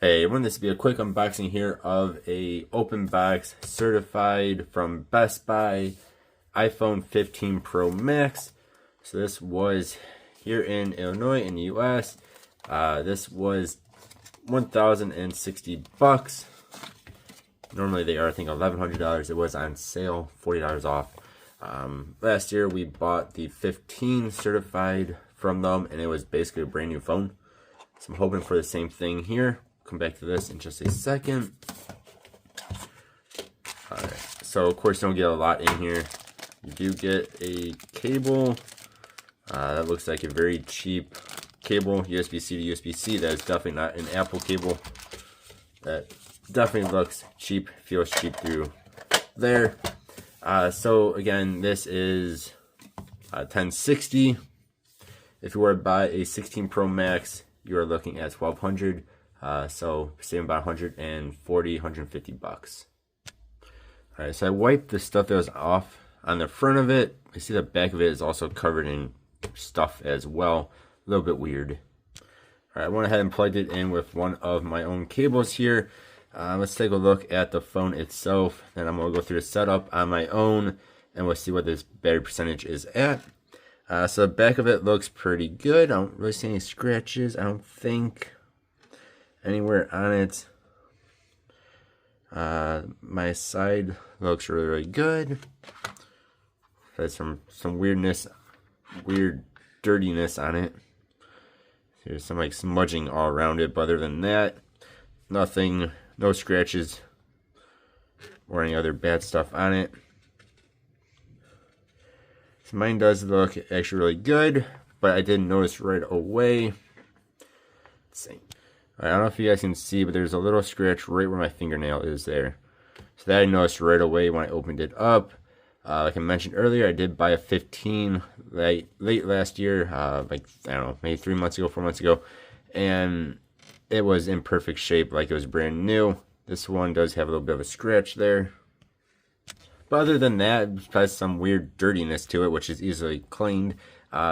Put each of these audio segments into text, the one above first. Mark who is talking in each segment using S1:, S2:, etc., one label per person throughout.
S1: Hey, I want this to be a quick unboxing here of a open box certified from Best Buy iPhone 15 Pro Max. So this was here in Illinois in the US. This was 1,060 bucks. Normally they are, I think, $1,100. It was on sale, $40 off. Last year we bought the 15 certified from them, and it was basically a brand new phone. So I'm hoping for the same thing here. Come back to this in just a second. Alright, so of course you don't get a lot in here. You do get a cable. That looks like a very cheap cable, USB-C to USB-C. That is definitely not an Apple cable. That definitely looks cheap, feels cheap through there. So again, this is 1060. If you were to buy a 16 Pro Max, you are looking at $1,200. So saving about 140, 150 bucks. Alright, so I wiped the stuff that was off on the front of it. I see the back of it is also covered in stuff as well. A little bit weird. Alright, I went ahead and plugged it in with one of my own cables here. Let's take a look at the phone itself. Then I'm going to go through the setup on my own, and we'll see what this battery percentage is at. So the back of it looks pretty good. I don't really see any scratches, I don't think, anywhere on it. My side looks really, really good. There's some weird dirtiness on it. There's some like smudging all around it, but other than that, nothing, no scratches or any other bad stuff on it. So mine does look actually really good, but I didn't notice right away. Let's see. I don't know if you guys can see, but there's a little scratch right where my fingernail is there. So that I noticed right away when I opened it up. Like I mentioned earlier, I did buy a 15 late last year, like, I don't know, maybe 3 months ago, 4 months ago. And it was in perfect shape, like it was brand new. This one does have a little bit of a scratch there. But other than that, it has some weird dirtiness to it, which is easily cleaned.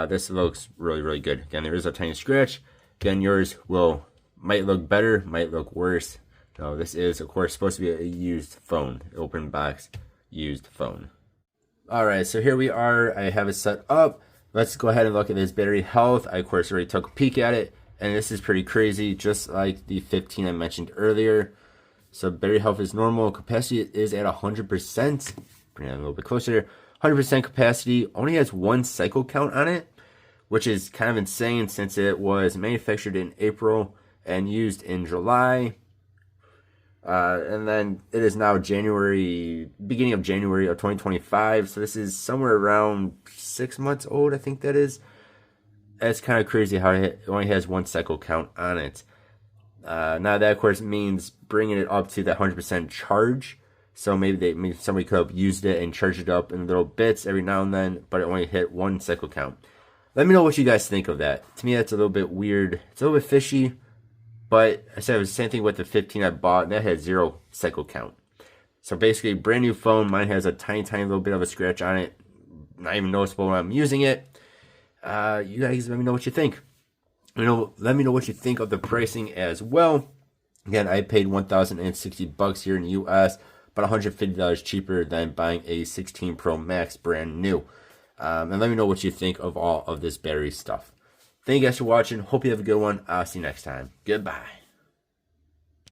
S1: This looks really, really good. Again, there is a tiny scratch. Again, yours might look better, might look worse. No, this is, of course, supposed to be a used phone. Open box, used phone. Alright, so here we are. I have it set up. Let's go ahead and look at this battery health. I, of course, already took a peek at it, and this is pretty crazy, just like the 15 I mentioned earlier. So battery health is normal. Capacity is at 100%. Bring it a little bit closer. 100% capacity. Only has one cycle count on it, which is kind of insane since it was manufactured in April and used in July. And then it is now beginning of January of 2025. So this is somewhere around 6 months old, I think that is. It's kind of crazy how it only has one cycle count on it. Now that, of course, means bringing it up to that 100% charge. So maybe somebody could have used it and charged it up in little bits every now and then, but it only hit one cycle count. Let me know what you guys think of that. To me, that's a little bit weird. It's a little bit fishy. But I said it was the same thing with the 15 I bought, and that had 0 cycle count. So basically, brand new phone. Mine has a tiny little bit of a scratch on it. Not even noticeable when I'm using it. You guys let me know what you think. Let me know what you think of the pricing as well. Again, I paid 1,060 bucks here in the US, but $150 cheaper than buying a 16 Pro Max brand new. And let me know what you think of all of this battery stuff. Thank you guys for watching. Hope you have a good one. I'll see you next time. Goodbye.